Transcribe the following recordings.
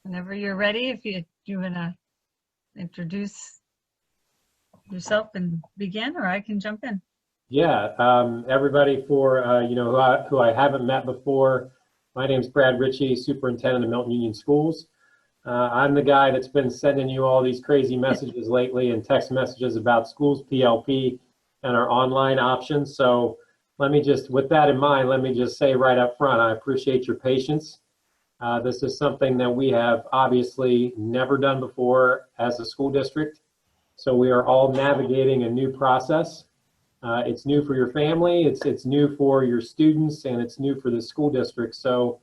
Whenever you're ready, if you want to introduce yourself and begin, or I can jump in. Yeah, everybody for, who I haven't met before, my name's Brad Ritchie, Superintendent of Milton-Union Schools. I'm the guy that's been sending you all these crazy messages lately and text messages about Schools PLP and our online options. So let me just, with that in mind, let me just say right up front, I appreciate your patience. This is something that we have obviously never done before as a school district. So we are all navigating a new process. It's new for your family, it's new for your students, and it's new for the school district. So,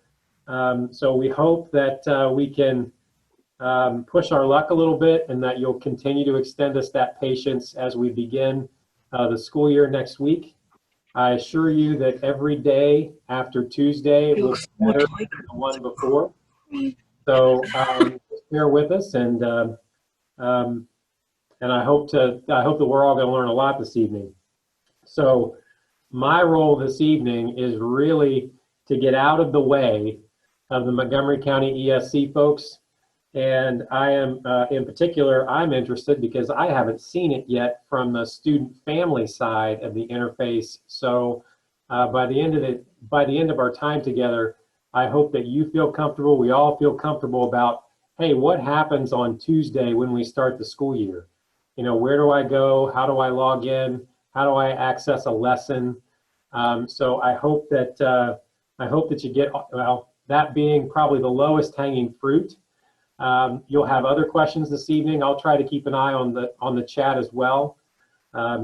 so we hope that we can push our luck a little bit, and that you'll continue to extend us that patience as we begin the school year next week. I assure you that every day after Tuesday will be better than the one before. So just bear with us, and I hope that we're all going to learn a lot this evening. So my role this evening is really to get out of the way of the Montgomery County ESC folks. And I am, in particular, I'm interested because I haven't seen it yet from the student family side of the interface. So by the end of our time together, I hope that you feel comfortable, we all feel comfortable about, hey, what happens on Tuesday when we start the school year? You know, where do I go? How do I log in? How do I access a lesson? So I hope that you get, well, that being probably the lowest hanging fruit. You'll have other questions this evening. I'll try to keep an eye on the chat as well,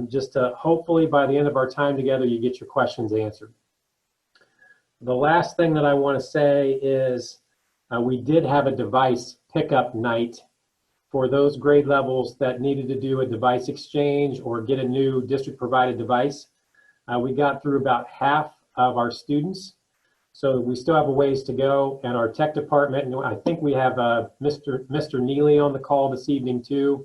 just to hopefully by the end of our time together, you get your questions answered. The last thing that I want to say is we did have a device pickup night for those grade levels that needed to do a device exchange or get a new district provided device. We got through about half of our students. So we still have a ways to go, and our tech department, and I think we have Mr. Neely on the call this evening too,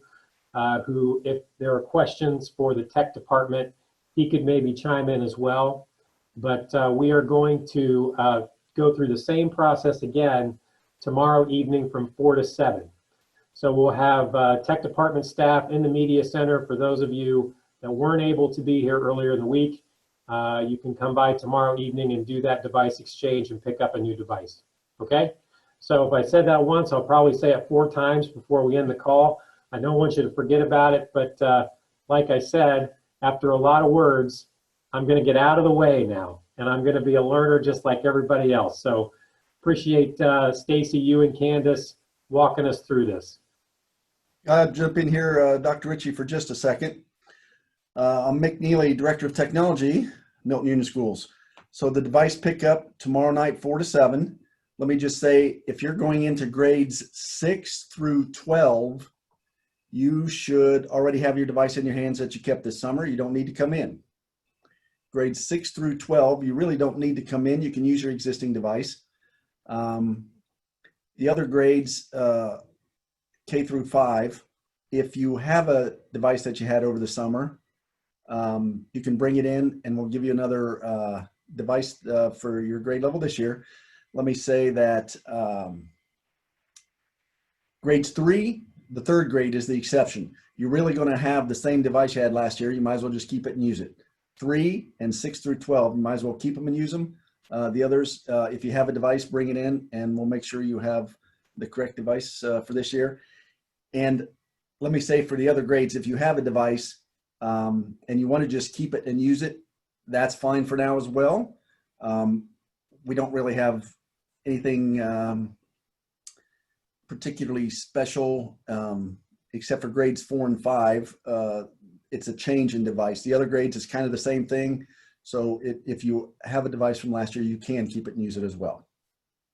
who, if there are questions for the tech department, he could maybe chime in as well. But we are going to go through the same process again tomorrow evening from 4 to 7. So we'll have tech department staff in the media center. For those of you that weren't able to be here earlier in the week, you can come by tomorrow evening and do that device exchange and pick up a new device, okay? So if I said that once, I'll probably say it 4 times before we end the call. I don't want you to forget about it, but like I said, after a lot of words, I'm gonna get out of the way now, and I'm gonna be a learner just like everybody else. So appreciate Stacy, you and Candace walking us through this. I'll jump in here, Dr. Ritchie, for just a second. I'm Mick Neely, Director of Technology, Milton-Union Schools. So the device pickup tomorrow night, 4 to 7. Let me just say, if you're going into grades 6 through 12, you should already have your device in your hands that you kept this summer. You don't need to come in. Grades 6 through 12, you really don't need to come in. You can use your existing device. The other grades, K through 5, if you have a device that you had over the summer, you can bring it in and we'll give you another device for your grade level this year. Let me say that grades 3, the 3rd grade is the exception. You're really going to have the same device you had last year. You might as well just keep it and use it. 3 and 6 through 12, you might as well keep them and use them. The others, if you have a device, bring it in and we'll make sure you have the correct device for this year. And let me say for the other grades, if you have a device and you want to just keep it and use it, that's fine for now as well. We don't really have anything particularly special except for grades 4 and 5. It's a change in device. The other grades is kind of the same thing. So if you have a device from last year, you can keep it and use it as well.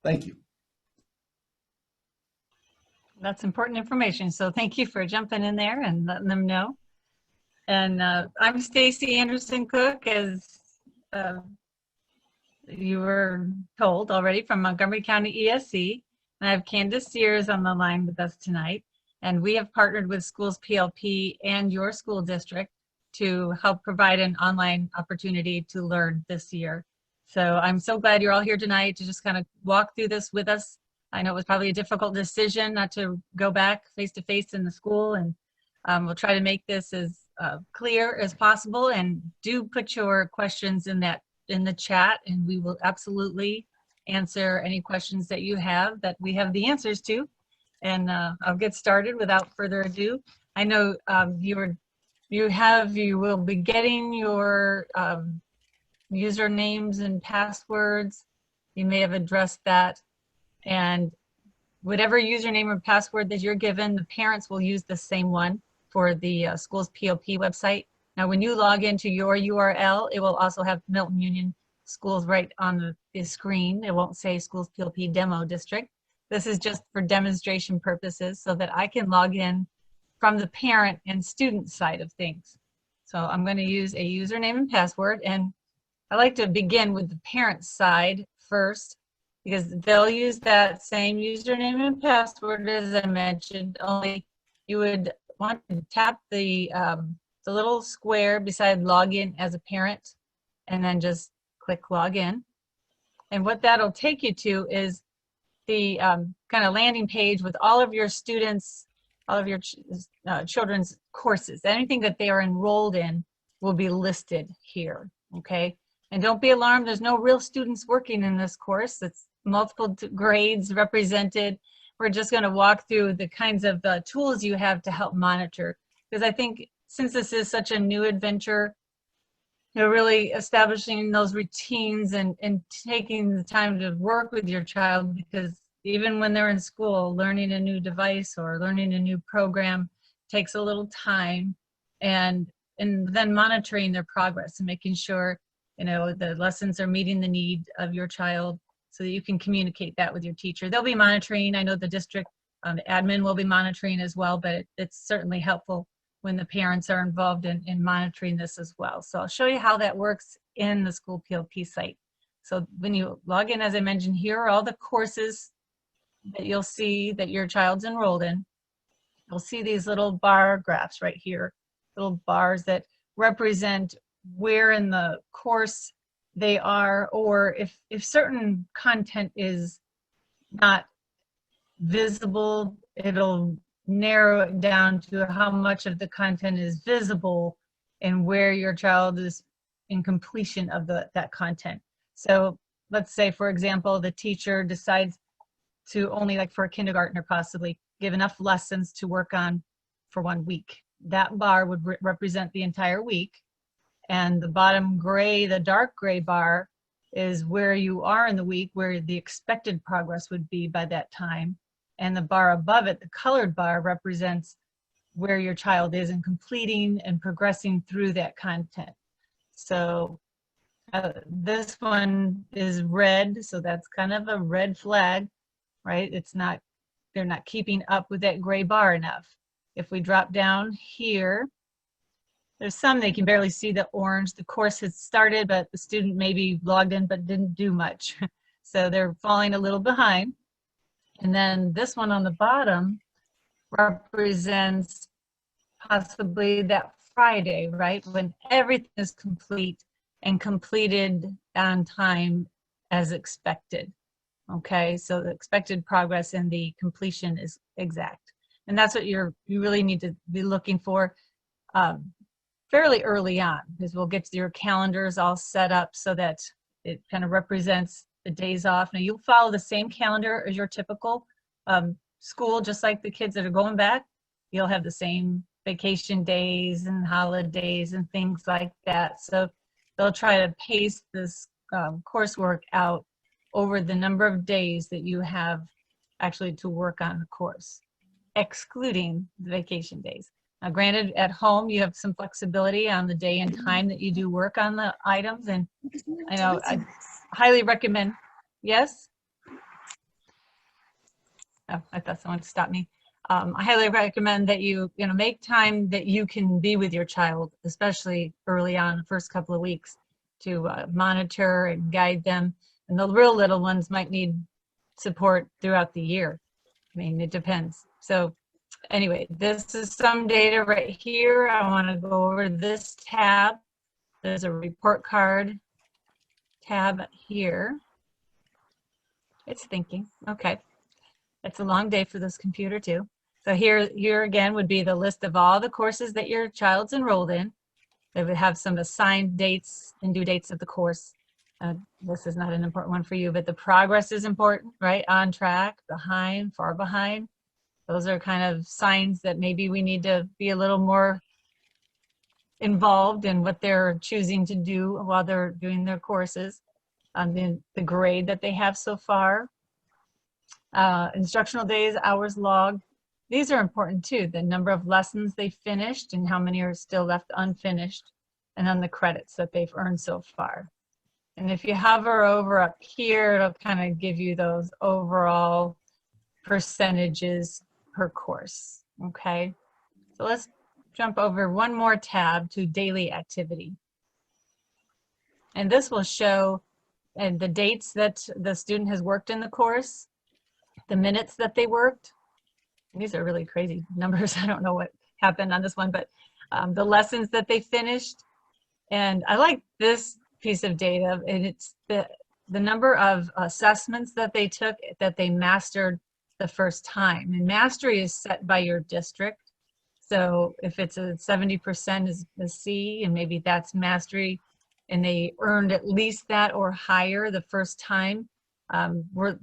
Thank you. That's important information. So thank you for jumping in there and letting them know. And I'm Stacy Anderson Cook, as you were told already, from Montgomery County ESC. And I have Candace Sears on the line with us tonight. And we have partnered with Schools PLP and your school district to help provide an online opportunity to learn this year. So I'm so glad you're all here tonight to just kind of walk through this with us. I know it was probably a difficult decision not to go back face to face in the school, and we'll try to make this as clear as possible. And do put your questions in the chat, and we will absolutely answer any questions that you have that we have the answers to. And I'll get started without further ado. I know you will be getting your usernames and passwords. You may have addressed that. And whatever username or password that you're given, the parents will use the same one for the Schools PLP website. Now, when you log into your URL, it will also have Milton-Union Schools right on the screen. It won't say Schools PLP Demo District. This is just for demonstration purposes so that I can log in from the parent and student side of things. So I'm going to use a username and password, and I like to begin with the parent side first, because they'll use that same username and password as I mentioned, only you would want to tap the little square beside login as a parent, and then just click login. And what that'll take you to is the kind of landing page with all of your students, all of your children's courses. Anything that they are enrolled in will be listed here, okay? And don't be alarmed, there's no real students working in this course. It's multiple grades represented. We're just going to walk through the kinds of tools you have to help monitor. Because I think since this is such a new adventure, you're really establishing those routines and taking the time to work with your child, because even when they're in school, learning a new device or learning a new program takes a little time, and then monitoring their progress and making sure, you know, the lessons are meeting the need of your child so that you can communicate that with your teacher. They'll be monitoring. I know the district admin will be monitoring as well, but it's certainly helpful when the parents are involved in monitoring this as well. So I'll show you how that works in the School PLP site. So when you log in, as I mentioned, here are all the courses that you'll see that your child's enrolled in. You'll see these little bar graphs right here, little bars that represent where in the course they are, or if certain content is not visible, it'll narrow it down to how much of the content is visible and where your child is in completion of that content. So let's say, for example, the teacher decides to only, like for a kindergartner possibly, give enough lessons to work on for 1 week. That bar would represent the entire week. And the bottom gray, the dark gray bar, is where you are in the week, where the expected progress would be by that time. And the bar above it, the colored bar, represents where your child is in completing and progressing through that content. So this one is red, so that's kind of a red flag, right? It's not, they're not keeping up with that gray bar enough. If we drop down here, there's some they can barely see the orange. The course has started, but the student maybe logged in but didn't do much. So they're falling a little behind. And then this one on the bottom represents possibly that Friday, right? When everything is complete and completed on time as expected. Okay, so the expected progress and the completion is exact. And that's what you really need to be looking for fairly early on, because we'll get to your calendars all set up so that it kind of represents the days off. Now you'll follow the same calendar as your typical school, just like the kids that are going back. You'll have the same vacation days and holidays and things like that. So they'll try to pace this coursework out over the number of days that you have actually to work on the course, excluding the vacation days. Now, granted, at home, you have some flexibility on the day and time that you do work on the items. And I know I highly recommend, yes? Oh, I thought someone stopped me. I highly recommend that you make time that you can be with your child, especially early on, the first couple of weeks, to monitor and guide them. And the real little ones might need support throughout the year. I mean, it depends. So anyway, this is some data right here. I want to go over this tab. There's a report card tab here. It's thinking. Okay. It's a long day for this computer too. So here again would be the list of all the courses that your child's enrolled in. They would have some assigned dates and due dates of the course. This is not an important one for you, but the progress is important, right? On track, behind, far behind. Those are kind of signs that maybe we need to be a little more involved in what they're choosing to do while they're doing their courses. The grade that they have so far. Instructional days, hours logged. These are important too. The number of lessons they finished and how many are still left unfinished, and then the credits that they've earned so far. And if you hover over up here, it'll kind of give you those overall percentages per course. Okay, so let's jump over one more tab to daily activity. And this will show the dates that the student has worked in the course, the minutes that they worked. These are really crazy numbers. I don't know what happened on this one, but the lessons that they finished. And I like this piece of data, and it's the number of assessments that they took that they mastered the first time. And mastery is set by your district. So if it's a 70% is a C, and maybe that's mastery, and they earned at least that or higher the first time,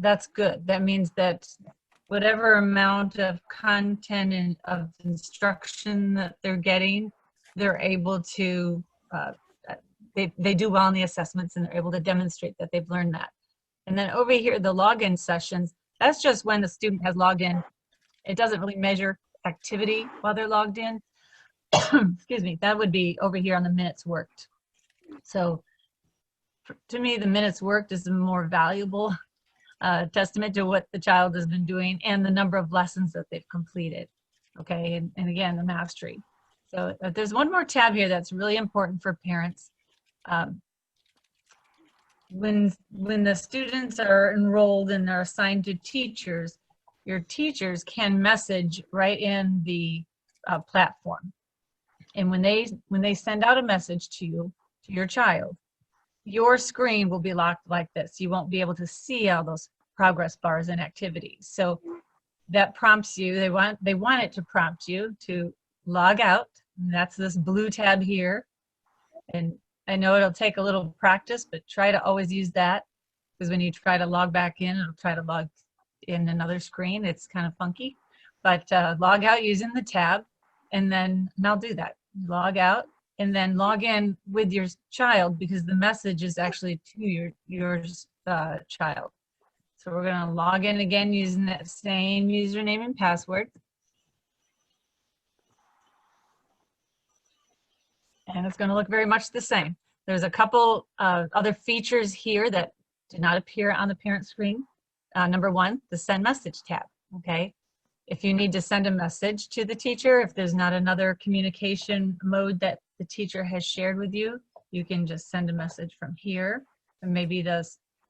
that's good. That means that whatever amount of content and of instruction that they're getting, they're able to, they do well in the assessments, and they're able to demonstrate that they've learned that. And then over here, the login sessions, that's just when the student has logged in. It doesn't really measure activity while they're logged in. Excuse me, that would be over here on the minutes worked. So to me, the minutes worked is a more valuable testament to what the child has been doing and the number of lessons that they've completed. Okay, and again, the mastery. So there's one more tab here that's really important for parents. When the students are enrolled and they're assigned to teachers, your teachers can message right in the platform. And when they send out a message to you, to your child, your screen will be locked like this. You won't be able to see all those progress bars and activities. So that prompts you, they want it to prompt you to log out. And that's this blue tab here. And I know it'll take a little practice, but try to always use that, because when you try to log back in, it'll try to log in another screen. It's kind of funky, but log out using the tab, and I'll do that. Log out and then log in with your child, because the message is actually to your child. So we're going to log in again using that same username and password. And it's going to look very much the same. There's a couple other features here that do not appear on the parent screen. Number one, the send message tab. Okay. If you need to send a message to the teacher, if there's not another communication mode that the teacher has shared with you, you can just send a message from here. And maybe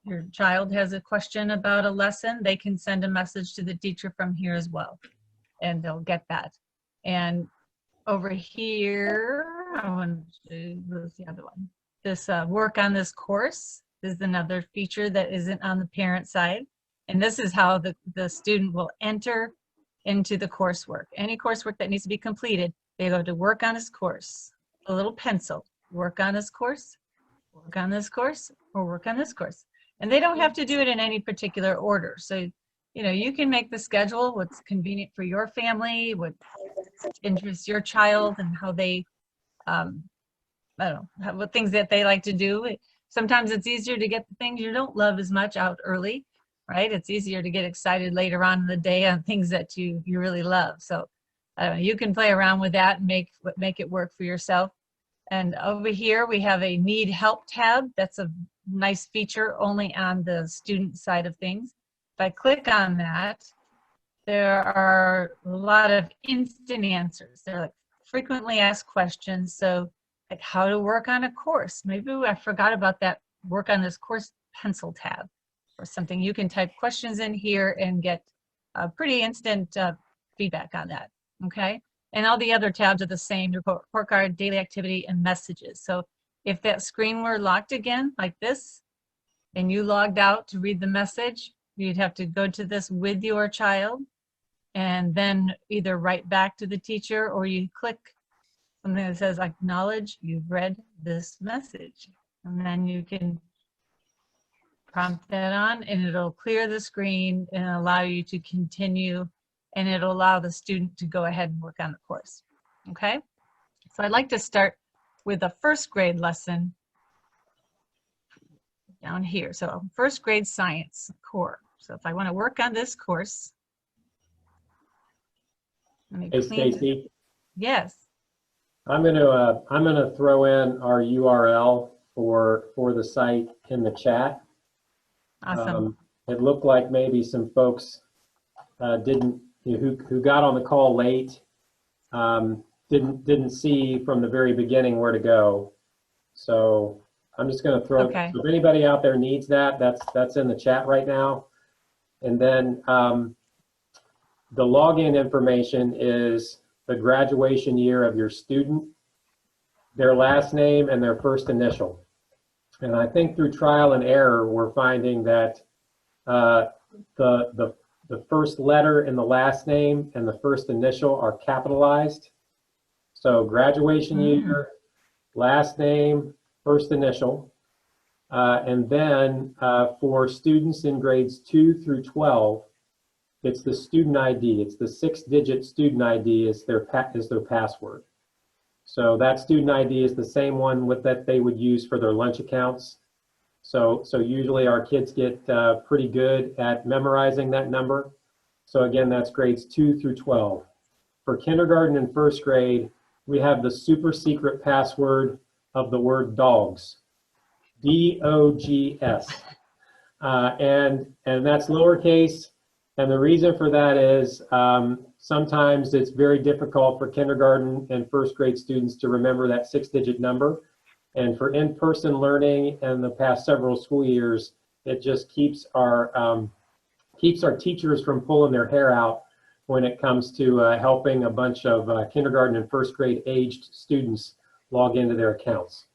your child has a question about a lesson, they can send a message to the teacher from here as well, and they'll get that. And over here, I want to lose the other one. This work on this course is another feature that isn't on the parent side. And this is how the student will enter into the coursework. Any coursework that needs to be completed, they go to work on this course, a little pencil, work on this course, work on this course, or work on this course. And they don't have to do it in any particular order. So, you can make the schedule what's convenient for your family, what interests your child, and how they, I don't know, what things that they like to do. Sometimes it's easier to get the things you don't love as much out early, right? It's easier to get excited later on in the day on things that you really love. So I don't know, you can play around with that and make it work for yourself. And over here we have a need help tab. That's a nice feature only on the student side of things. If I click on that, there are a lot of instant answers. They're like frequently asked questions. So like how to work on a course. Maybe I forgot about that work on this course pencil tab or something. You can type questions in here and get pretty instant feedback on that, okay? And all the other tabs are the same, report card, daily activity, and messages. So if that screen were locked again like this, and you logged out to read the message, You'd have to go to this with your child and then either write back to the teacher, or you click something that says acknowledge you've read this message. And then you can prompt that on and it'll clear the screen and allow you to continue, and it'll allow the student to go ahead and work on the course. Okay, so I'd like to start with a first grade lesson down here. So first grade science core. So if I want to work on this course, let me Hey, clean. Stacy, Yes. I'm gonna throw in our URL for the site in the chat. Awesome. It looked like maybe some folks who got on the call late didn't see from the very beginning where to go. So I'm just going to throw. Okay. So if anybody out there needs that, that's in the chat right now. And then the login information is the graduation year of your student, their last name, and their first initial. And I think through trial and error, we're finding that the first letter in the last name and the first initial are capitalized. So graduation year, last name, first initial. And then for students in grades 2 through 12, it's the student ID. It's the 6-digit student ID is their password. So that student ID is the same one that they would use for their lunch accounts. So usually our kids get pretty good at memorizing that number. So again, that's grades 2 through 12. For kindergarten and first grade, we have the super secret password of the word dogs, D-O-G-S. And that's lowercase. And the reason for that is sometimes it's very difficult for kindergarten and first grade students to remember that 6-digit number. And for in-person learning in the past several school years, it just keeps our teachers from pulling their hair out when it comes to helping a bunch of kindergarten and first grade aged students log into their accounts.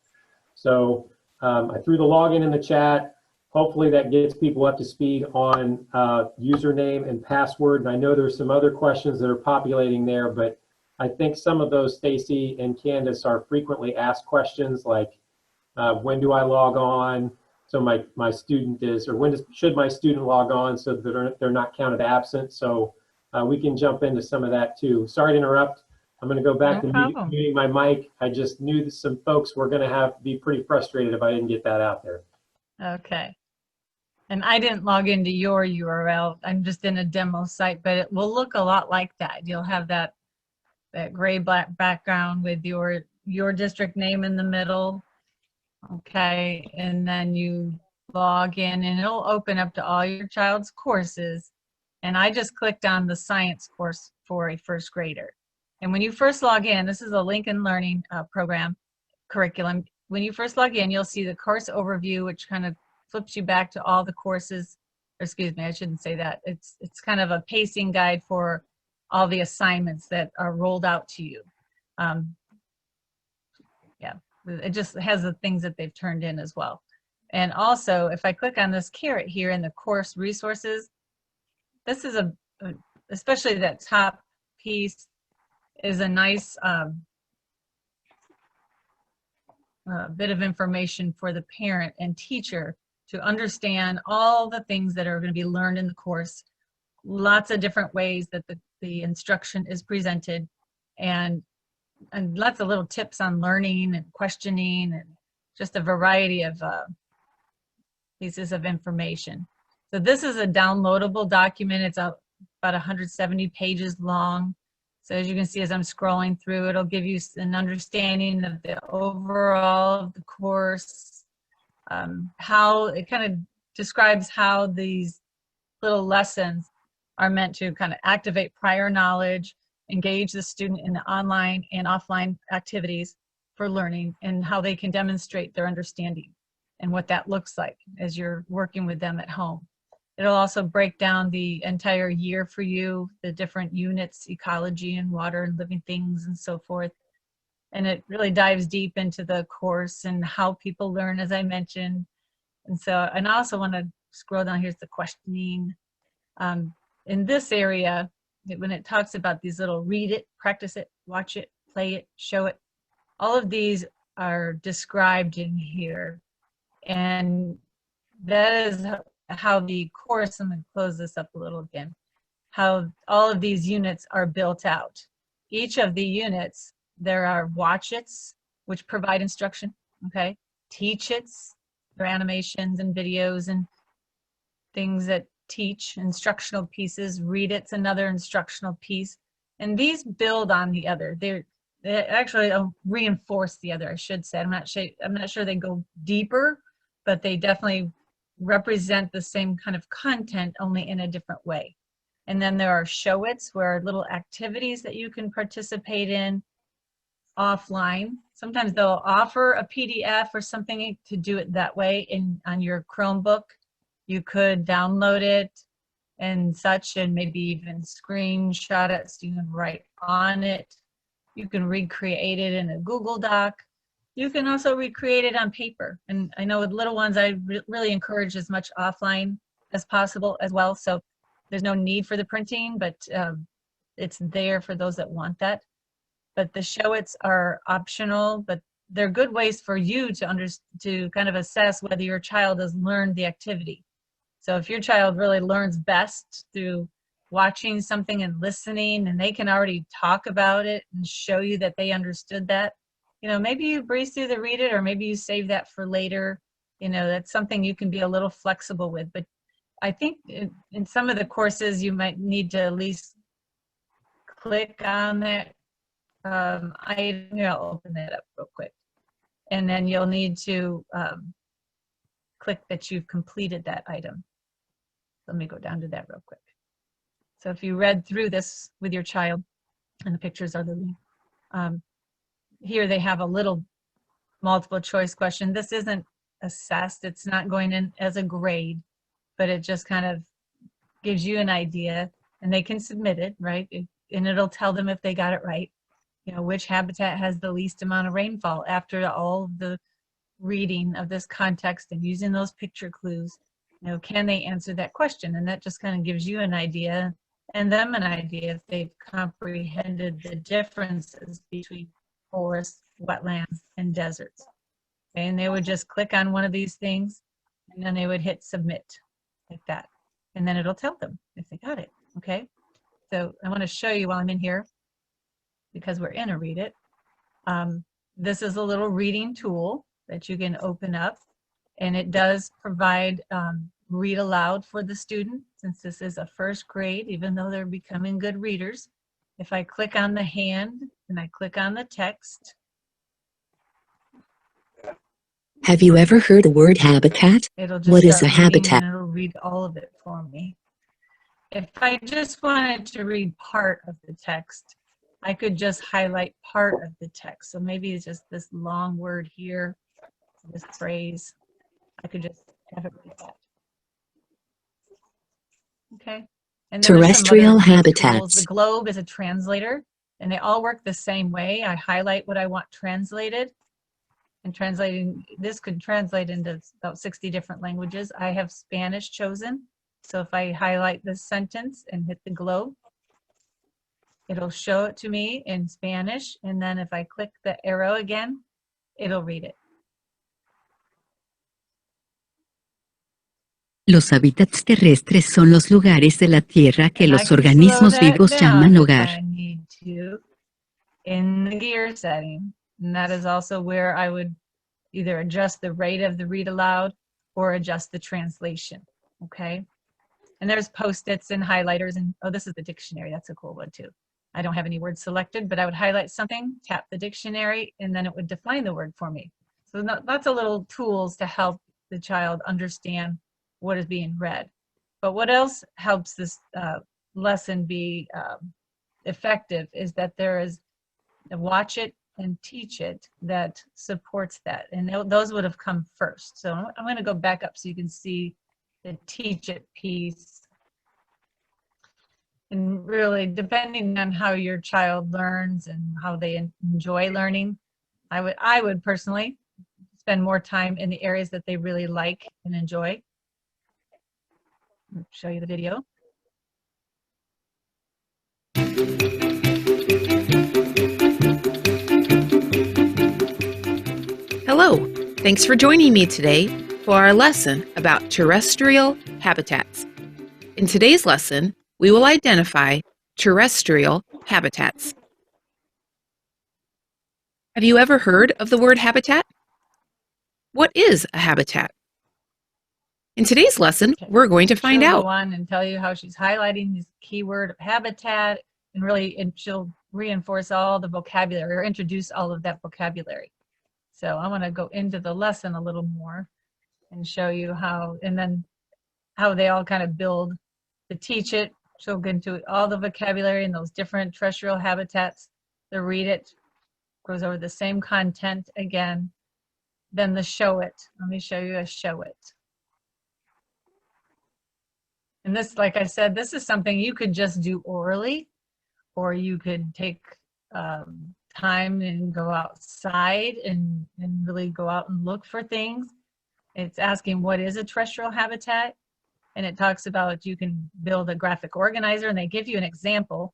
So I threw the login in the chat. Hopefully that gets people up to speed on username and password. And I know there's some other questions that are populating there, but I think some of those, Stacy and Candace, are frequently asked questions like, when do I log on? So my student is, or should my student log on so that they're not counted absent? So we can jump into some of that too. Sorry to interrupt. I'm going to go back to muting my mic. I just knew that some folks were going to be pretty frustrated if I didn't get that out there. Okay. And I didn't log into your URL. I'm just in a demo site, but it will look a lot like that. You'll have that gray black background with your district name in the middle. Okay, and then you log in and it'll open up to all your child's courses. And I just clicked on the science course for a first grader. And when you first log in, this is a Lincoln Learning program curriculum. When you first log in, you'll see the course overview, which kind of flips you back to all the courses. Or excuse me, I shouldn't say that. It's kind of a pacing guide for all the assignments that are rolled out to you. Yeah, it just has the things that they've turned in as well. And also, if I click on this caret here in the course resources, this is especially that top piece is a nice bit of information for the parent and teacher to understand all the things that are going to be learned in the course. Lots of different ways that the instruction is presented, and lots of little tips on learning and questioning, and just a variety of pieces of information. So this is a downloadable document. It's about 170 pages long. So as you can see, as I'm scrolling through, it'll give you an understanding of the overall of the course, how it kind of describes how these little lessons are meant to kind of activate prior knowledge, engage the student in the online and offline activities for learning, and how they can demonstrate their understanding and what that looks like as you're working with them at home. It'll also break down the entire year for you, the different units, ecology and water and living things and so forth. And it really dives deep into the course and how people learn, as I mentioned. And so, and I also want to scroll down, here's the questioning. In this area, when it talks about these little read it, practice it, watch it, play it, show it, all of these are described in here. And that is how the course, I'm going to close this up a little again, how all of these units are built out. Each of the units, there are watch it's, which provide instruction, okay? Teach it's, there are animations and videos and things that teach, instructional pieces. Read it's another instructional piece. And these build on the other. They actually reinforce the other, I should say. I'm not sure they go deeper, but they definitely represent the same kind of content, only in a different way. And then there are show it's, where little activities that you can participate in offline. Sometimes they'll offer a PDF or something to do it that way on your Chromebook. You could download it and such, and maybe even screenshot it so you can write on it. You can recreate it in a Google Doc. You can also recreate it on paper. And I know with little ones, I really encourage as much offline as possible as well. So there's no need for the printing, but it's there for those that want that. But the show-its are optional, but they're good ways for you to kind of assess whether your child has learned the activity. So if your child really learns best through watching something and listening, and they can already talk about it and show you that they understood that, you know, maybe you breeze through the read it, or maybe you save that for later. You know, that's something you can be a little flexible with. But I think in some of the courses, you might need to at least click on that item. Here, I'll open that up real quick. And then you'll need to click that you've completed that item. Let me go down to that real quick. So if you read through this with your child, and the pictures are the link, here they have a little multiple choice question. This isn't assessed. It's not going in as a grade, but it just kind of gives you an idea, and they can submit it, right? And it'll tell them if they got it right. You know, which habitat has the least amount of rainfall after all the reading of this context and using those picture clues. You know, can they answer that question? And that just kind of gives you an idea, and them an idea if they've comprehended the differences between forests, wetlands, and deserts. Okay, and they would just click on one of these things, and then they would hit submit like that. And then it'll tell them if they got it, okay? So I want to show you while I'm in here, because we're in a read it. This is a little reading tool that you can open up, and it does provide read aloud for the student, since this is a first grade, even though they're becoming good readers. If I click on the hand and I click on the text. Have you ever heard the word habitat? It'll just What is start a reading, habitat? and it'll read all of it for me. If I just wanted to read part of the text, I could just highlight part of the text. So maybe it's just this long word here, this phrase. I could just have it read that. Okay. And then there's some other Terrestrial tools. habitats. The globe is a translator, and they all work the same way. I highlight what I want translated, and translating this could translate into about 60 different languages. I have Spanish chosen. So if I highlight this sentence and hit the globe, it'll show it to me in Spanish. And then if I click the arrow again, it'll read it. Los hábitats terrestres son los lugares de la Tierra que And I los can slow organismos that vivos down llaman if hogar. I need to in the gear setting. And that is also where I would either adjust the rate of the read aloud or adjust the translation. Okay. And there's post-its and highlighters, and oh, this is the dictionary. That's a cool one too. I don't have any words selected, but I would highlight something, tap the dictionary, and then it would define the word for me. So lots of little tools to help the child understand what is being read. But what else helps this lesson be effective is that there is a watch it and teach it that supports that. And those would have come first. So I'm going to go back up so you can see the teach it piece. And really, depending on how your child learns and how they enjoy learning, I would personally spend more time in the areas that they really like and enjoy. I'll show you the video. Hello, thanks for joining me today for our lesson about terrestrial habitats. In today's lesson, we will identify terrestrial habitats. Have you ever heard of the word habitat? What is a habitat? In today's lesson, we're going to find She'll out. go on and tell you how she's highlighting this keyword of habitat, and she'll reinforce all the vocabulary or introduce all of that vocabulary. So I want to go into the lesson a little more and show you how, and then how they all kind of build to teach it. She'll get into all the vocabulary and those different terrestrial habitats. To read it, goes over the same content again. Then the show it. Let me show you a show it. And this, like I said, this is something you could just do orally, or you could take time and go outside and really go out and look for things. It's asking what is a terrestrial habitat, and it talks about you can build a graphic organizer, and they give you an example.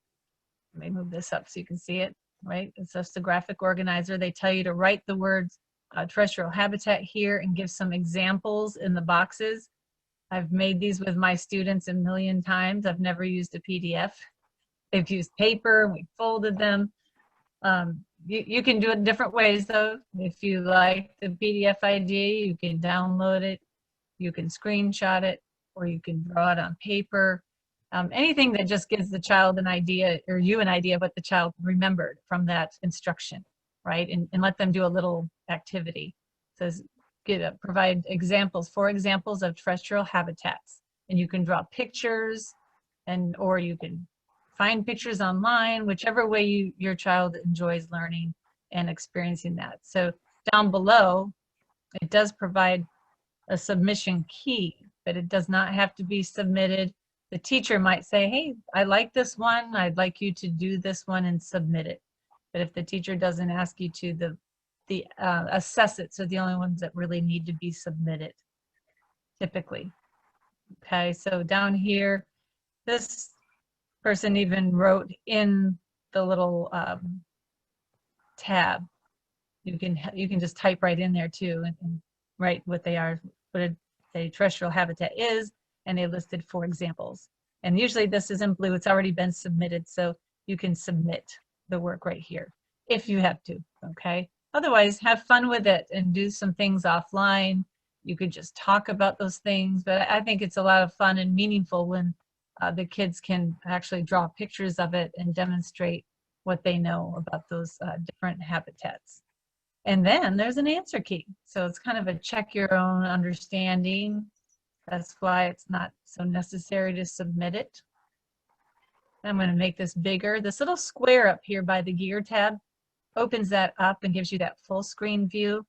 Let me move this up so you can see it, right? It's just a graphic organizer. They tell you to write the words terrestrial habitat here and give some examples in the boxes. I've made these with my students a million times. I've never used a PDF. They've used paper, and we folded them. You can do it in different ways though. If you like the PDF idea, you can download it, you can screenshot it, or you can draw it on paper. Anything that just gives the child an idea, or you an idea of what the child remembered from that instruction, right? And let them do a little activity. It says, provide examples, 4 examples of terrestrial habitats. And you can draw pictures, or you can find pictures online, whichever way your child enjoys learning and experiencing that. So down below, it does provide a submission key, but it does not have to be submitted. The teacher might say, hey, I like this one. I'd like you to do this one and submit it. But if the teacher doesn't ask you to, assess it, so the only ones that really need to be submitted, typically. Okay, so down here, this person even wrote in the little tab. You can just type right in there too and write what they are, what a terrestrial habitat is, and they listed 4 examples. And usually this is in blue. It's already been submitted, so you can submit the work right here if you have to. Okay. Otherwise, have fun with it and do some things offline. You could just talk about those things, but I think it's a lot of fun and meaningful when the kids can actually draw pictures of it and demonstrate what they know about those different habitats. And then there's an answer key. So it's kind of a check your own understanding. That's why it's not so necessary to submit it. I'm going to make this bigger. This little square up here by the gear tab opens that up and gives you that full screen view.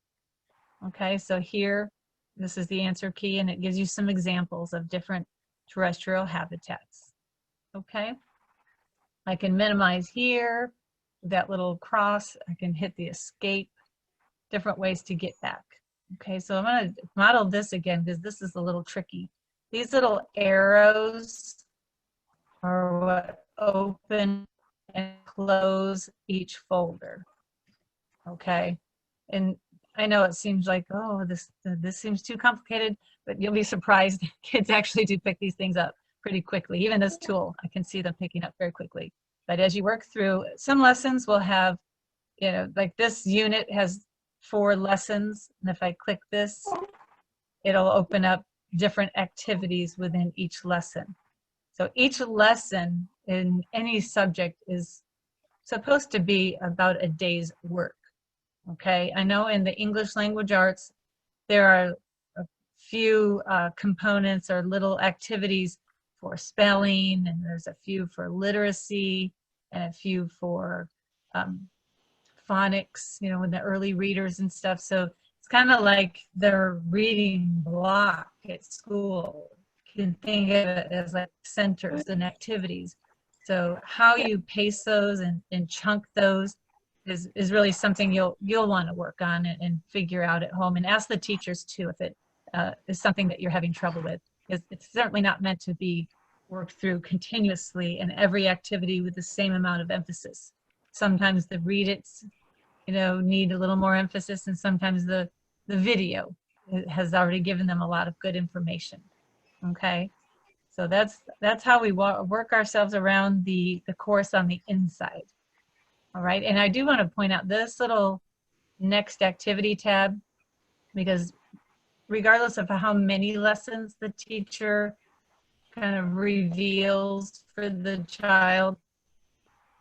Okay, so here, this is the answer key, and it gives you some examples of different terrestrial habitats. Okay, I can minimize here, that little cross. I can hit the escape, different ways to get back. Okay, so I'm going to model this again because this is a little tricky. These little arrows are what open and close each folder. Okay, and I know it seems like, oh, this seems too complicated, but you'll be surprised. Kids actually do pick these things up pretty quickly. Even this tool, I can see them picking up very quickly. But as you work through, some lessons will have, you know, like this unit has 4 lessons, and if I click this, it'll open up different activities within each lesson. So each lesson in any subject is supposed to be about a day's work. Okay, I know in the English language arts, there are a few components or little activities for spelling, and there's a few for literacy, and a few for phonics, you know, in the early readers and stuff. So it's kind of like their reading block at school. You can think of it as like centers and activities. So how you pace those and chunk those is really something you'll want to work on and figure out at home, and ask the teachers too if it is something that you're having trouble with. It's certainly not meant to be worked through continuously in every activity with the same amount of emphasis. Sometimes the read it's, need a little more emphasis, and sometimes the video has already given them a lot of good information. Okay, so that's how we work ourselves around the course on the inside. All right, and I do want to point out this little next activity tab, because regardless of how many lessons the teacher kind of reveals for the child,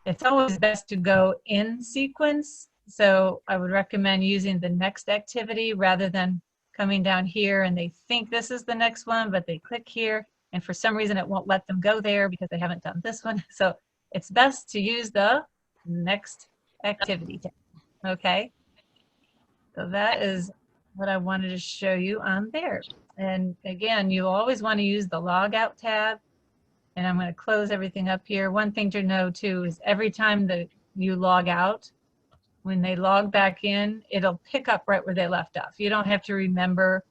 it's always best to go in sequence. So I would recommend using the next activity rather than coming down here and they think this is the next one, but they click here and for some reason it won't let them go there because they haven't done this one. So it's best to use the next activity tab. Okay, so that is what I wanted to show you on there. And again, you always want to use the log out tab. And I'm going to close everything up here. One thing to know too is every time that you log out, when they log back in, it'll pick up right where they left off. You don't have to remember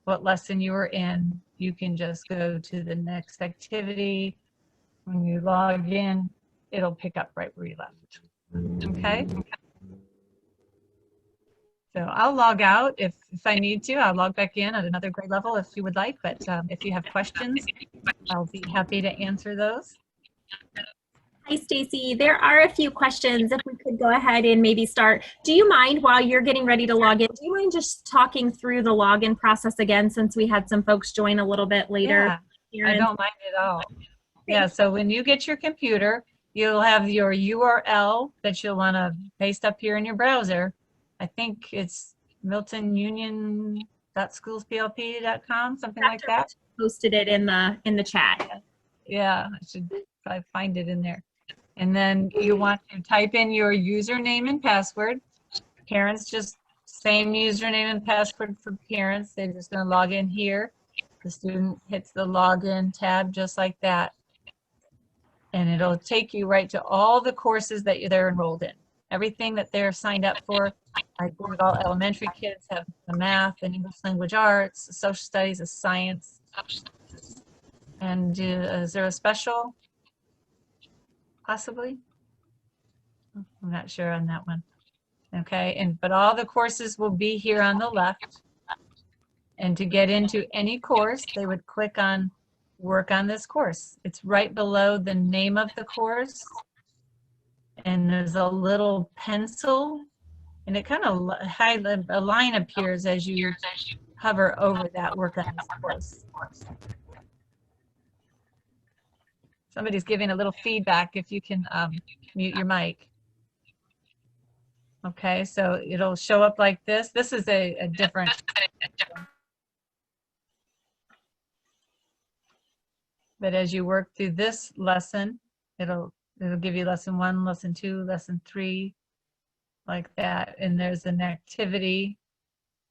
what lesson you were in. You can just go to the next activity. When you log in, it'll pick up right where you left. Okay? So I'll log out if I need to. I'll log back in at another grade level if you would like, but if you have questions, I'll be happy to answer those. Hi, Stacy. There are a few questions. If we could go ahead and maybe start. Do you mind, while you're getting ready to log in, do you mind just talking through the login process again, since we had some folks join a little bit later? Yeah, I don't mind at all. Yeah, so when you get your computer, you'll have your URL that you'll want to paste up here in your browser. I think it's Milton-Union.schoolsplp.com, something like that. Posted it in the chat. Yeah, I should probably find it in there. And then you want to type in your username and password. Parents, just same username and password for parents. They're just going to log in here. The student hits the login tab just like that. And it'll take you right to all the courses that they're enrolled in. Everything that they're signed up for. I believe all elementary kids have the math and English language arts, social studies, a science. And is there a special? Possibly? I'm not sure on that one. Okay, but all the courses will be here on the left. And to get into any course, they would click on work on this course. It's right below the name of the course. And there's a little pencil, and it kind of a line appears as you hover over that work on this course. Somebody's giving a little feedback. If you can mute your mic. Okay, so it'll show up like this. This is a different. But as you work through this lesson, it'll give you lesson 1, lesson 2, lesson 3, like that. And there's an activity,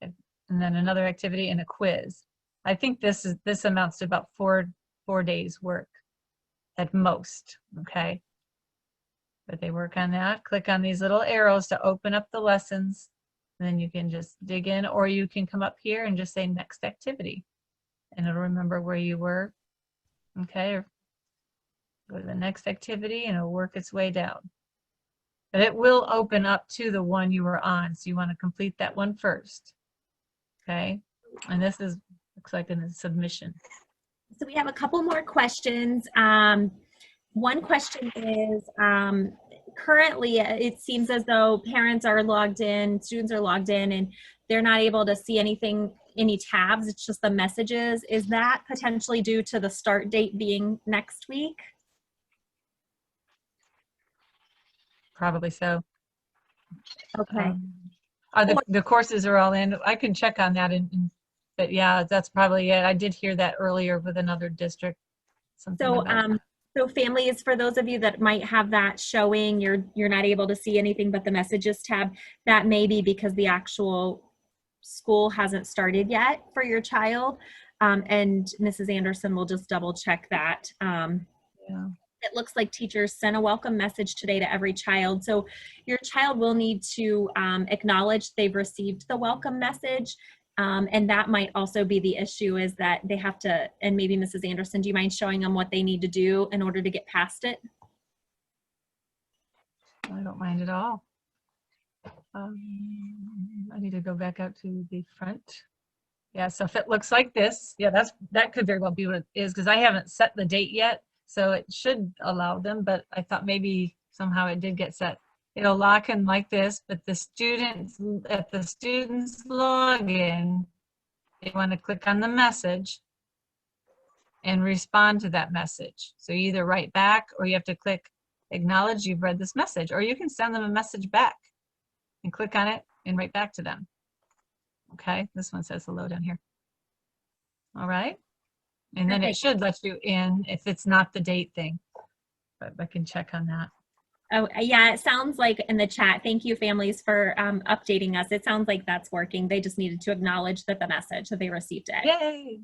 and then another activity and a quiz. I think this amounts to about four days work at most. Okay. But they work on that. Click on these little arrows to open up the lessons. And then you can just dig in, or you can come up here and just say next activity. And it'll remember where you were. Okay. Or go to the next activity and it'll work its way down. But it will open up to the one you were on. So you want to complete that one first. Okay. And this looks like a submission. So we have a couple more questions. One question is, currently it seems as though parents are logged in, students are logged in, and they're not able to see anything, any tabs. It's just the messages. Is that potentially due to the start date being next week? Probably so. Okay. The courses are all in. I can check on that, but yeah, that's probably it. I did hear that earlier with another district. So families, for those of you that might have that showing, you're not able to see anything but the messages tab, that may be because the actual school hasn't started yet for your child. And Mrs. Anderson will just double check that. Yeah. It looks like teachers sent a welcome message today to every child. So your child will need to acknowledge they've received the welcome message. And that might also be the issue, is that they have to, and maybe Mrs. Anderson, do you mind showing them what they need to do in order to get past it? I don't mind at all. I need to go back out to the front. Yeah, so if it looks like this, yeah, that could very well be what it is, because I haven't set the date yet, so it should allow them, but I thought maybe somehow it did get set. It'll lock in like this, but the students, at the students login, they want to click on the message and respond to that message. So you either write back, or you have to click acknowledge you've read this message, or you can send them a message back and click on it and write back to them. Okay, this one says hello down here. All right, and then it Perfect. should let you in if it's not the date thing, but I can check on that. Oh, yeah, it sounds like in the chat, thank you families for updating us. It sounds like that's working. They just needed to acknowledge that the message, that they received it. Yay!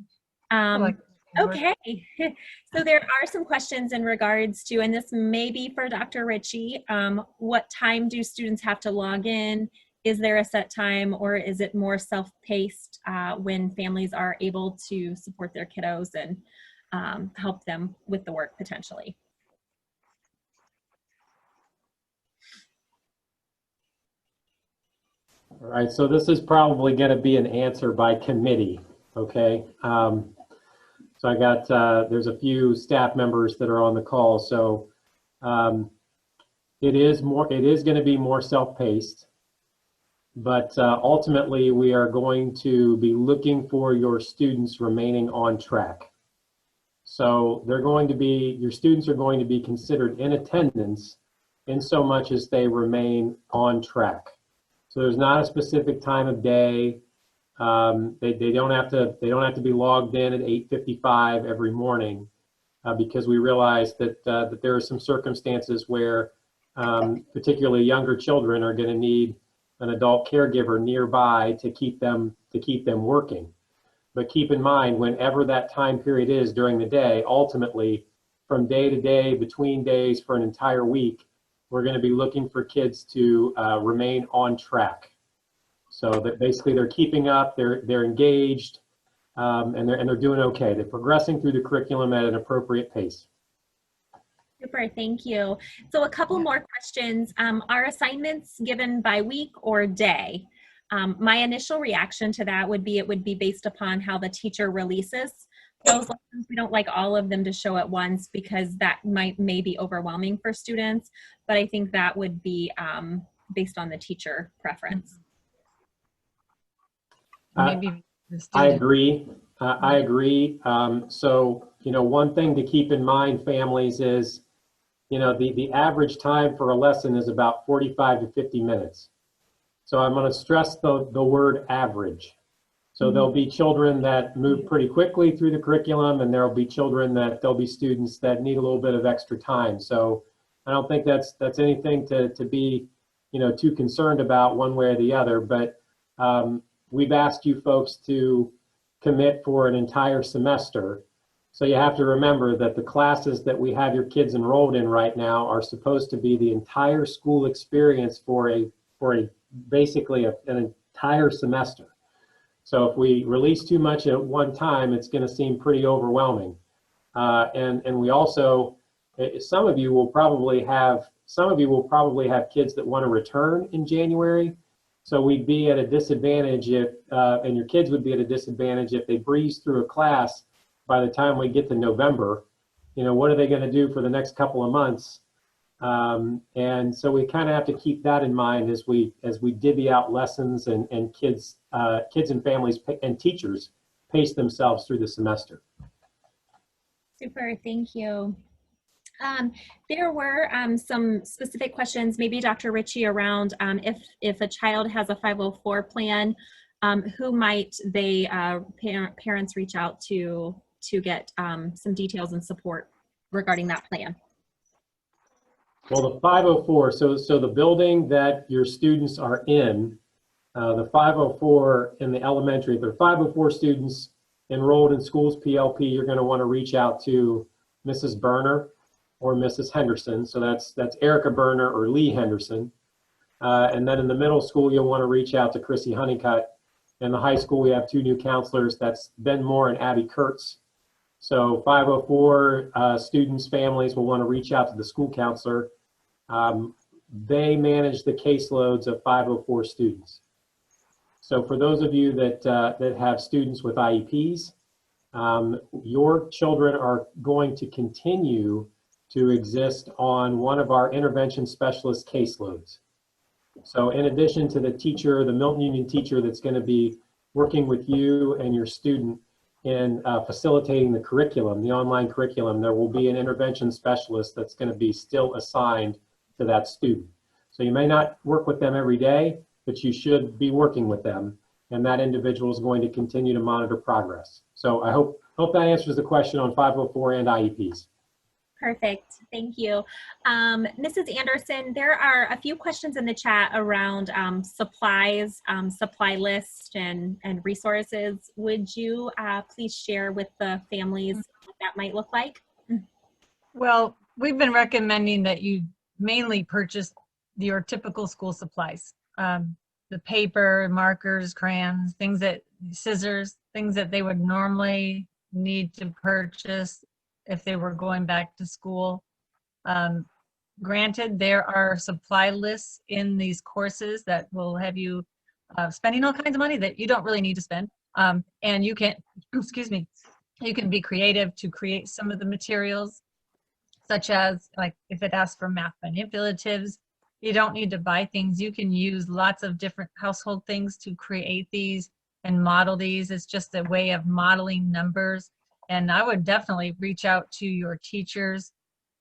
I like it. Okay, so there are some questions in regards to, and this may be for Dr. Ritchie, what time do students have to log in? Is there a set time, or is it more self-paced when families are able to support their kiddos and help them with the work potentially? All right, so this is probably going to be an answer by committee, okay? So I got, there's a few staff members that are on the call, so it is going to be more self-paced, but ultimately we are going to be looking for your students remaining on track. So your students are going to be considered in attendance in so much as they remain on track. So there's not a specific time of day. They don't have to be logged in at 8:55 every morning, because we realize that there are some circumstances where particularly younger children are going to need an adult caregiver nearby to keep them working. But keep in mind, whenever that time period is during the day, ultimately from day to day, between days, for an entire week, we're going to be looking for kids to remain on track. So that basically they're keeping up, they're engaged, and they're doing okay. They're progressing through the curriculum at an appropriate pace. Super, thank you. So a couple more questions. Are assignments given by week or day? My initial reaction to that would be it would be based upon how the teacher releases those lessons. We don't like all of them to show at once because that may be overwhelming for students, but I think that would be based on the teacher preference. Maybe the I student. agree. I agree. So, one thing to keep in mind, families, is, the average time for a lesson is about 45 to 50 minutes. So I'm going to stress the word average. So there'll be children that move pretty quickly through the curriculum, and there'll be there'll be students that need a little bit of extra time. So I don't think that's anything to be, too concerned about one way or the other. But we've asked you folks to commit for an entire semester. So you have to remember that the classes that we have your kids enrolled in right now are supposed to be the entire school experience for basically an entire semester. So if we release too much at one time, it's going to seem pretty overwhelming. And we also, some of you will probably have kids that want to return in January. So we'd be at a disadvantage if, and your kids would be at a disadvantage if they breeze through a class by the time we get to November. What are they going to do for the next couple of months? And so we kind of have to keep that in mind as we divvy out lessons, and kids and families and teachers pace themselves through the semester. Super, thank you. There were some specific questions, maybe Dr. Ritchie, around if a child has a 504 plan, who might parents reach out to get some details and support regarding that plan? Well, the 504, so the building that your students are in, the 504 in the elementary, if there are 504 students enrolled in Schools PLP, you're going to want to reach out to Mrs. Berner or Mrs. Henderson. So that's Erica Berner or Lee Henderson. And then in the middle school, you'll want to reach out to Chrissy Honeycutt In the high school, we have 2 new counselors. That's Ben Moore and Abby Kurtz. So 504 students, families will want to reach out to the school counselor. They manage the caseloads of 504 students. So for those of you that have students with IEPs, your children are going to continue to exist on one of our intervention specialist caseloads. So in addition to the teacher, the Milton-Union teacher that's going to be working with you and your student in facilitating the curriculum, the online curriculum, there will be an intervention specialist that's going to be still assigned to that student. So you may not work with them every day, but you should be working with them, and that individual is going to continue to monitor progress. So I hope that answers the question on 504 and IEPs. Perfect. Thank you. Mrs. Anderson, there are a few questions in the chat around supplies, supply list and resources. Would you please share with the families what that might look like? Well, we've been recommending that you mainly purchase your typical school supplies. The paper, markers, crayons, scissors, things that they would normally need to purchase if they were going back to school. Granted, there are supply lists in these courses that will have you spending all kinds of money that you don't really need to spend. And you can, excuse me, you can be creative to create some of the materials, such as like if it asks for math manipulatives, you don't need to buy things. You can use lots of different household things to create these and model these. It's just a way of modeling numbers. And I would definitely reach out to your teachers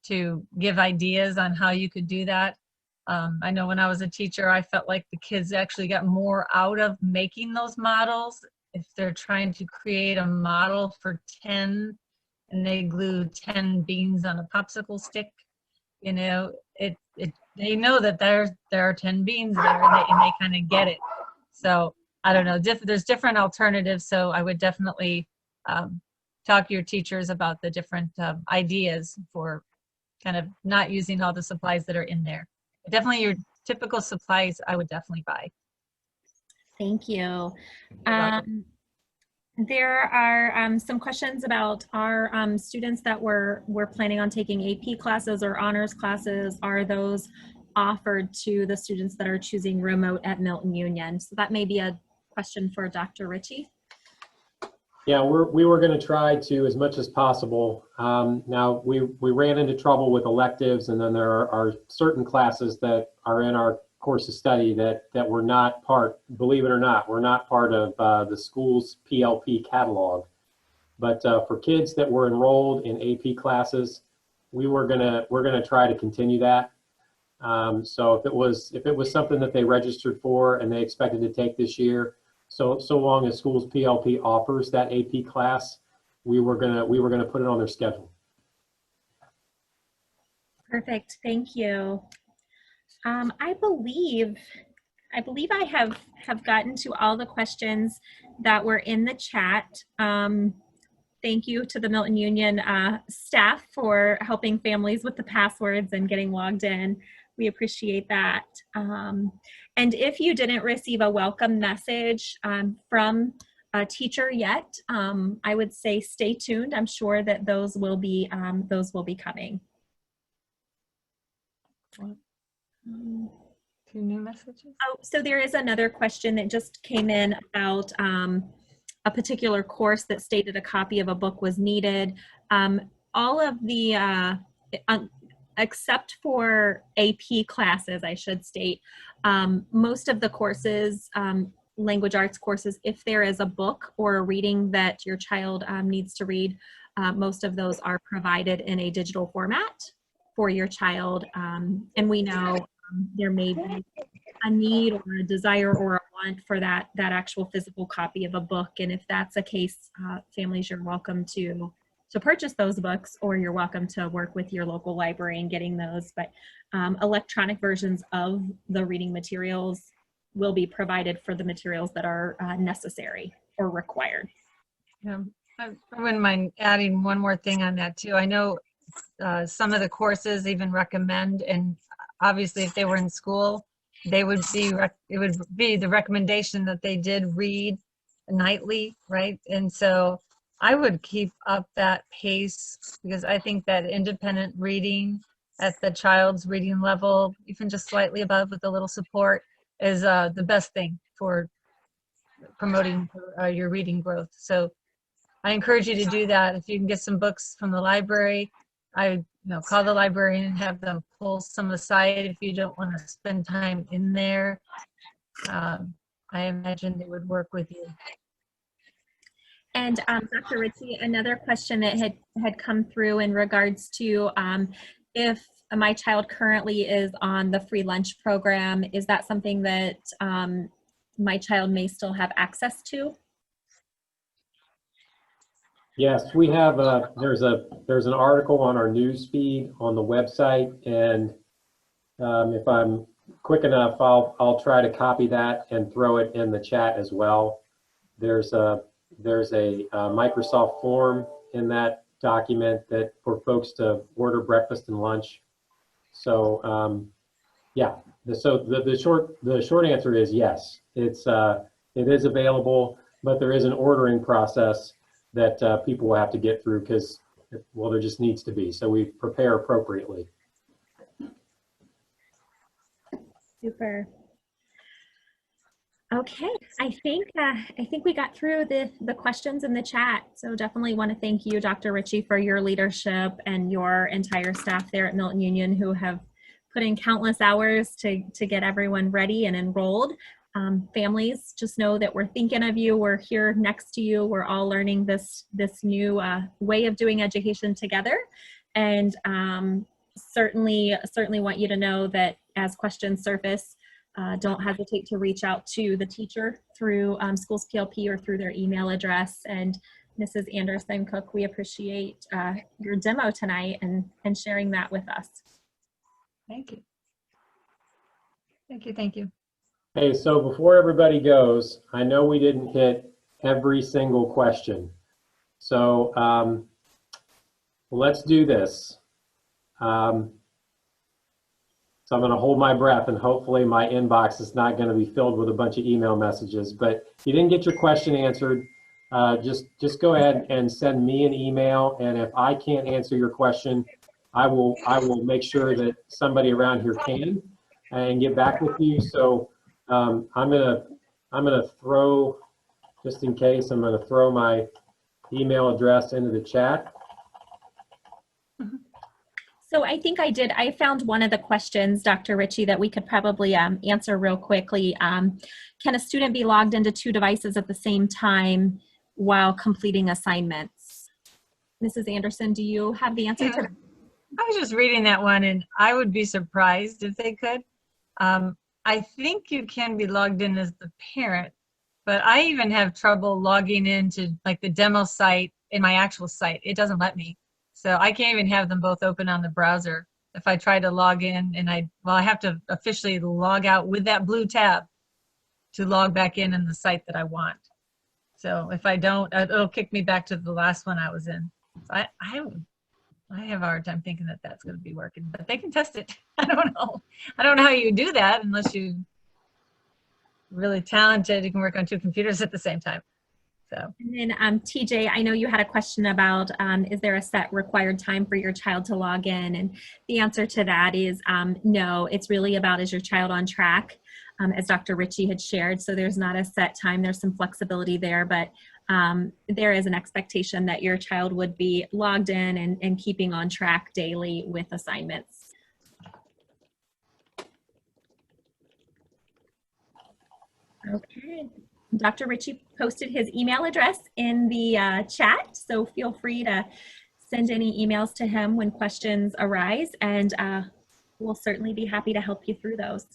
to give ideas on how you could do that. I know when I was a teacher, I felt like the kids actually got more out of making those models. If they're trying to create a model for 10 and they glue 10 beans on a popsicle stick, you know, they know that there are 10 beans there, and they kind of get it. So I don't know, there's different alternatives. So I would definitely talk to your teachers about the different ideas for kind of not using all the supplies that are in there. Definitely your typical supplies, I would definitely buy. Thank you. There are some questions about our students that were planning on taking AP classes or honors classes. Are those offered to the students that are choosing remote at Milton-Union? So that may be a question for Dr. Ritchie. Yeah, we were going to try to as much as possible. Now we ran into trouble with electives, and then there are certain classes that are in our course of study that were not part, believe it or not, were not part of the Schools PLP catalog. But for kids that were enrolled in AP classes, we're gonna try to continue that. So if it was something that they registered for and they expected to take this year, so long as Schools PLP offers that AP class, we were gonna put it on their schedule. Perfect, thank you. I believe I have gotten to all the questions that were in the chat. Thank you to the Milton-Union staff for helping families with the passwords and getting logged in. We appreciate that. And if you didn't receive a welcome message from a teacher yet, I would say stay tuned. I'm sure that those will be coming. 2 new messages? Oh, so there is another question that just came in about a particular course that stated a copy of a book was needed. All of the, except for AP classes, I should state, most of the courses, language arts courses, if there is a book or a reading that your child needs to read, most of those are provided in a digital format for your child. And we know there may be a need or a desire or a want for that actual physical copy of a book. And if that's the case, families, you're welcome to purchase those books, or you're welcome to work with your local library in getting those. But electronic versions of the reading materials will be provided for the materials that are necessary or required. Yeah, I wouldn't mind adding one more thing on that too. I know some of the courses even recommend, and obviously if they were in school, they would see, it would be the recommendation that they did read nightly, right? And so I would keep up that pace because I think that independent reading at the child's reading level, even just slightly above with a little support, is the best thing for promoting your reading growth. So I encourage you to do that. If you can get some books from the library, call the librarian and have them pull some aside if you don't want to spend time in there. I imagine they would work with you. And Dr. Ritchie, another question that had come through in regards to if my child currently is on the free lunch program, is that something that my child may still have access to? Yes, we have. There's an article on our news feed on the website, and if I'm quick enough, I'll try to copy that and throw it in the chat as well. There's a Microsoft form in that document that for folks to order breakfast and lunch. So yeah, the short answer is yes. It is available, but there is an ordering process that people will have to get through because, well, there just needs to be. So we prepare appropriately. Super. Okay, I think we got through the questions in the chat. So definitely want to thank you, Dr. Ritchie, for your leadership and your entire staff there at Milton-Union who have put in countless hours to get everyone ready and enrolled. Families, just know that we're thinking of you. We're here next to you. We're all learning this new way of doing education together, and certainly want you to know that as questions surface, don't hesitate to reach out to the teacher through Schools PLP or through their email address. And Mrs. Anderson Cook, we appreciate your demo tonight and sharing that with us. Thank you. Thank you. Thank you. Hey, so before everybody goes, I know we didn't hit every single question. So let's do this. So I'm going to hold my breath, and hopefully my inbox is not going to be filled with a bunch of email messages. But if you didn't get your question answered, just go ahead and send me an email. And if I can't answer your question, I will make sure that somebody around here can and get back with you. So I'm gonna throw, just in case, I'm gonna throw my email address into the chat. So I think I found one of the questions, Dr. Ritchie, that we could probably answer real quickly. Can a student be logged into 2 devices at the same time while completing assignments? Mrs. Anderson, do you have the answer to that? I was just reading that one, and I would be surprised if they could. I think you can be logged in as the parent, but I even have trouble logging into like the demo site in my actual site. It doesn't let me. So I can't even have them both open on the browser. If I try to log in and I have to officially log out with that blue tab to log back in the site that I want. So if I don't, it'll kick me back to the last one I was in. So I have a hard time thinking that that's going to be working, but they can test it. I don't know. I don't know how you do that unless you're really talented. You can work on 2 computers at the same time. So. And then TJ, I know you had a question about is there a set required time for your child to log in? And the answer to that is no. It's really about, is your child on track, as Dr. Ritchie had shared. So there's not a set time. There's some flexibility there, but there is an expectation that your child would be logged in and keeping on track daily with assignments. Okay. Dr. Ritchie posted his email address in the chat, so feel free to send any emails to him when questions arise, and we'll certainly be happy to help you through those.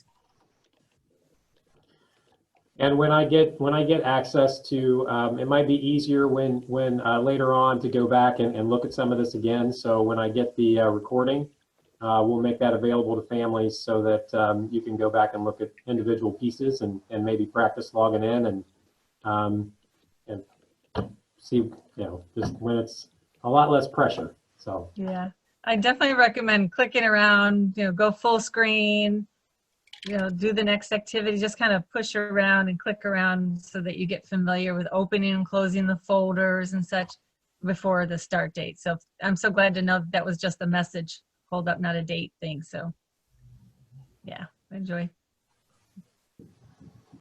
And when I get access to, it might be easier when later on to go back and look at some of this again. So when I get the recording, we'll make that available to families so that you can go back and look at individual pieces and maybe practice logging in and see, just when it's a lot less pressure. So yeah, I definitely recommend clicking around, go full screen, do the next activity, just kind of push around and click around so that you get familiar with opening and closing the folders and such before the start date. So I'm so glad to know that was just a message, hold up, not a date thing. So yeah, enjoy.